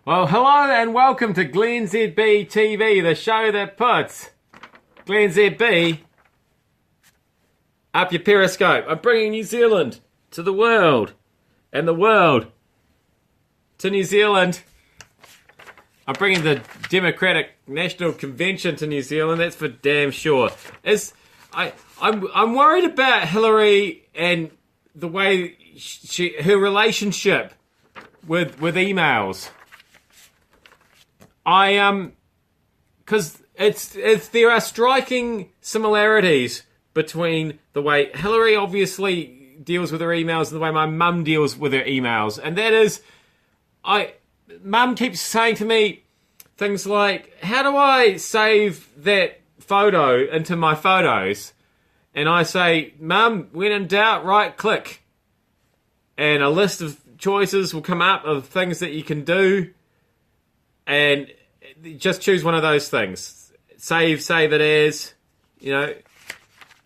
Well, hello and welcome to glennzb TV, the show that puts glennzb up your Periscope. I'm bringing New Zealand to the world, and the world to New Zealand. I'm bringing the Democratic National Convention to New Zealand. That's for damn sure. I'm worried about Hillary and the way her relationship with emails. Because there are striking similarities between the way Hillary obviously deals with her emails and the way my mum deals with her emails. And that is, Mum keeps saying to me things like, how do I save that photo into my photos? And I say, Mum, when in doubt, right click. And a list of choices will come up of things that you can do. And just choose one of those things. Save it as,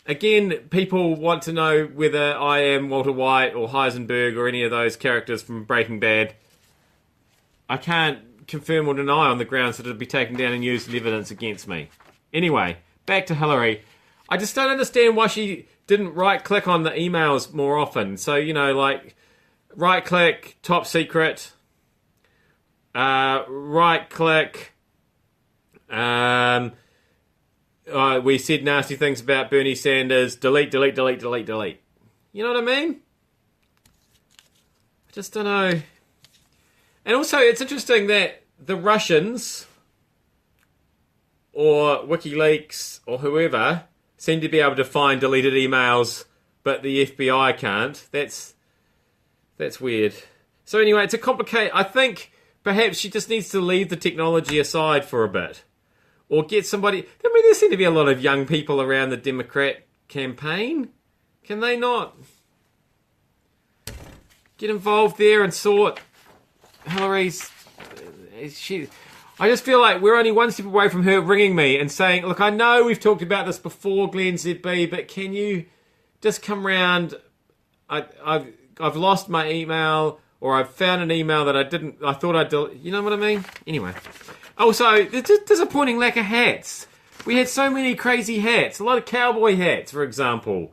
Again, people want to know whether I am Walter White or Heisenberg or any of those characters from Breaking Bad. I can't confirm or deny on the grounds that it'll be taken down and used as evidence against me. Anyway, back to Hillary. I just don't understand why she didn't right-click on the emails more often. So, right-click, top secret, right-click, we said nasty things about Bernie Sanders, delete. You know what I mean? I just don't know. And also, it's interesting that the Russians, or WikiLeaks, or whoever, seem to be able to find deleted emails, but the FBI can't. That's weird. So anyway, it's a complicated... I think perhaps she just needs to leave the technology aside for a bit. Or get somebody... I mean, there seem to be a lot of young people around the Democrat campaign. Can they not get involved there and sort Hillary's... I just feel like we're only one step away from her ringing me and saying, look, I know we've talked about this before, glennzb, but can you just come round? I've lost my email, or I've found an email that I thought I'd delete. You know what I mean? Anyway. Also, disappointing lack of hats. We had so many crazy hats. A lot of cowboy hats, for example,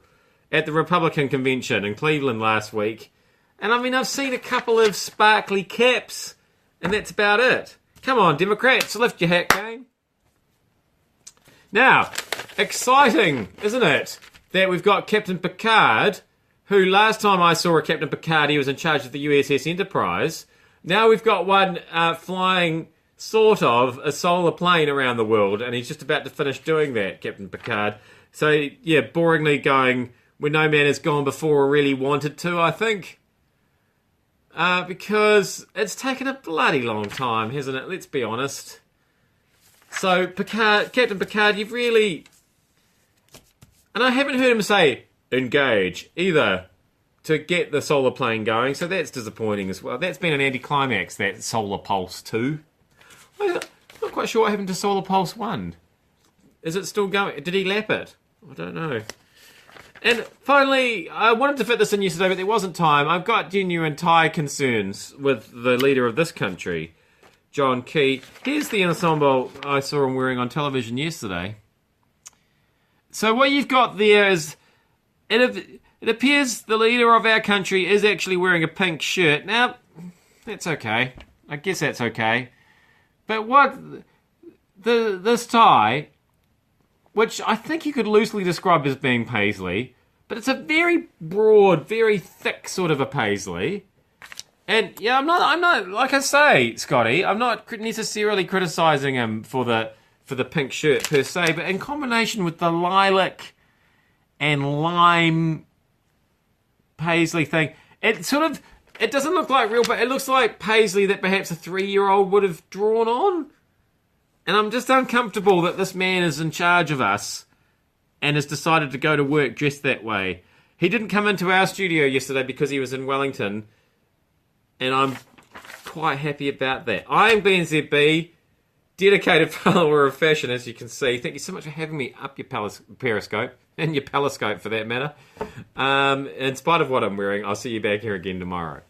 at the Republican convention in Cleveland last week. And I mean, I've seen a couple of sparkly caps, and that's about it. Come on, Democrats, lift your hat game. Now, exciting, isn't it, that we've got Captain Picard, who last time I saw a Captain Picard, he was in charge of the USS Enterprise. Now we've got one flying sort of a solar plane around the world, and he's just about to finish doing that, Captain Picard. So, yeah, boringly going where no man has gone before or really wanted to, I think. Because it's taken a bloody long time, hasn't it? Let's be honest. So, Captain Picard, you've really... And I haven't heard him say, engage, either, to get the solar plane going, so that's disappointing as well. That's been an anticlimax, that Solar Pulse 2. I'm not quite sure what happened to Solar Pulse 1. Is it still going? Did he lap it? I don't know. And finally, I wanted to fit this in yesterday, but there wasn't time. I've got genuine tie concerns with the leader of this country, John Key. Here's the ensemble I saw him wearing on television yesterday. So what you've got there is, it appears the leader of our country is actually wearing a pink shirt. Now, that's okay. I guess that's okay. But this tie, which I think you could loosely describe as being paisley, but it's a very broad, very thick sort of a paisley. And yeah, I'm not like I say, Scotty, I'm not necessarily criticising him for the pink shirt per se, but in combination with the lilac and lime paisley thing, it doesn't look like real, but it looks like paisley that perhaps a 3-year-old would have drawn on. And I'm just uncomfortable that this man is in charge of us and has decided to go to work dressed that way. He didn't come into our studio yesterday because he was in Wellington, and I'm quite happy about that. I'm glennzb, dedicated follower of fashion, as you can see. Thank you so much for having me up your Periscope, and your Periscope for that matter. In spite of what I'm wearing, I'll see you back here again tomorrow.